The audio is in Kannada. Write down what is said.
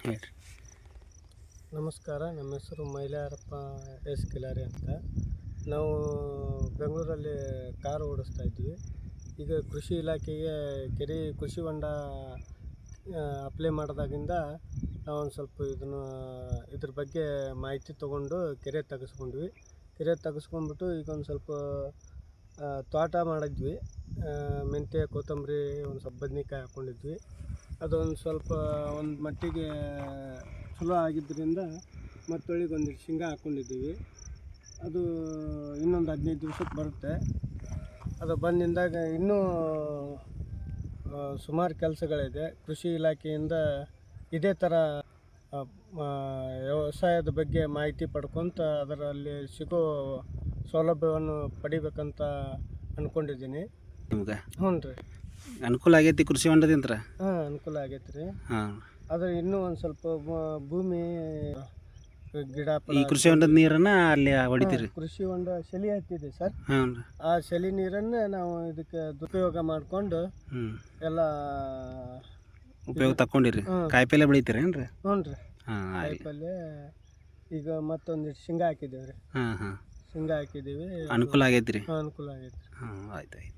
ಹೇಳ್ರಿ. ನಮಸ್ಕಾರ, ನಮ್ಮ ಹೆಸರು ಮೈಲಾರಪ್ಪ ಎಸ್ ಕಿಲಾರಿ ಅಂತ. ನಾವು ಬೆಂಗಳೂರಲ್ಲಿ ಕಾರು ಓಡಿಸ್ತಾ ಇದ್ವಿ. ಈಗ ಕೃಷಿ ಇಲಾಖೆಗೆ ಕೃಷಿ ಹೊಂಡ ಅಪ್ಲೈ ಮಾಡಿದಾಗಿಂದ ನಾವು ಒಂದು ಸ್ವಲ್ಪ ಇದ್ರ ಬಗ್ಗೆ ಮಾಹಿತಿ ತೊಗೊಂಡು ಕೆರೆ ತೆಗೆಸ್ಕೊಂಡ್ವಿ. ಕೆರೆ ತೆಗೆಸ್ಕೊಂಡ್ಬಿಟ್ಟು ಈಗ ಒಂದು ಸ್ವಲ್ಪ ತೋಟ ಮಾಡಿದ್ವಿ. ಮೆಂತ್ಯ, ಕೊತ್ತಂಬರಿ, ಒಂದು ಸ್ವಲ್ಪ ಬದ್ನೆಕಾಯಿ ಹಾಕ್ಕೊಂಡಿದ್ವಿ. ಅದೊಂದು ಸ್ವಲ್ಪ ಒಂದು ಮಟ್ಟಿಗೆ ಚಲೋ ಆಗಿದ್ದರಿಂದ ಮತ್ತೊಳ್ಳಿಗೆ ಒಂದಿಷ್ಟು ಶೇಂಗಾ ಹಾಕ್ಕೊಂಡಿದ್ದೀವಿ. ಅದು ಇನ್ನೊಂದು 15 ದಿವ್ಸಕ್ಕೆ ಬರುತ್ತೆ. ಅದು ಬಂದಿಂದಾಗ ಇನ್ನೂ ಸುಮಾರು ಕೆಲಸಗಳಿದೆ. ಕೃಷಿ ಇಲಾಖೆಯಿಂದ ಇದೇ ಥರ ವ್ಯವಸಾಯದ ಬಗ್ಗೆ ಮಾಹಿತಿ ಪಡ್ಕೊತ ಅದರಲ್ಲಿ ಸಿಗೋ ಸೌಲಭ್ಯವನ್ನು ಪಡಿಬೇಕಂತ ಅಂದ್ಕೊಂಡಿದ್ದೀನಿ. ನಿಮ್ಗೆ ಹ್ಞೂ ರೀ, ಅನುಕೂಲ ಆಗೈತಿ ಕೃಷಿ ಹೊಂಡದಿಂದ? ಹಾಂ, ಅನುಕೂಲ ಆಗೈತೆ ರೀ. ಹಾಂ, ಆದರೆ ಇನ್ನೂ ಒಂದು ಸ್ವಲ್ಪ ಭೂಮಿ ಗಿಡ ಈ ಕೃಷಿ ಹೊಂಡದ ನೀರನ್ನು ಅಲ್ಲಿ ಹೊಡಿತೀರಿ? ಕೃಷಿ ಹೊಂಡ ಶೆಲಿ ಹತ್ತಿದೆ ಸರ್. ಹಾಂ, ಆ ಶೆಲಿ ನೀರನ್ನು ನಾವು ಇದಕ್ಕೆ ದುರುಪಯೋಗ ಮಾಡಿಕೊಂಡು ಎಲ್ಲ ಉಪಯೋಗ ತಗೊಂಡಿರಿ. ಕಾಯಿಪಲ್ಲೆ ಬೆಳಿತೀರೇನು ರೀ? ಹ್ಞೂ ರೀ, ಹಾಂ, ಕಾಯಿಪಲ್ಲೆ. ಈಗ ಮತ್ತೊಂದಿಷ್ಟು ಶೇಂಗಾ ಹಾಕಿದ್ದೀವಿ ರೀ. ಹಾಂ ಹಾಂ, ಶೇಂಗಾ ಹಾಕಿದ್ದೀವಿ. ಅನುಕೂಲ ಆಗೈತಿ ರೀ? ಅನುಕೂಲ ಆಗೈತೆ. ಹಾಂ, ಆಯ್ತು ಆಯ್ತು.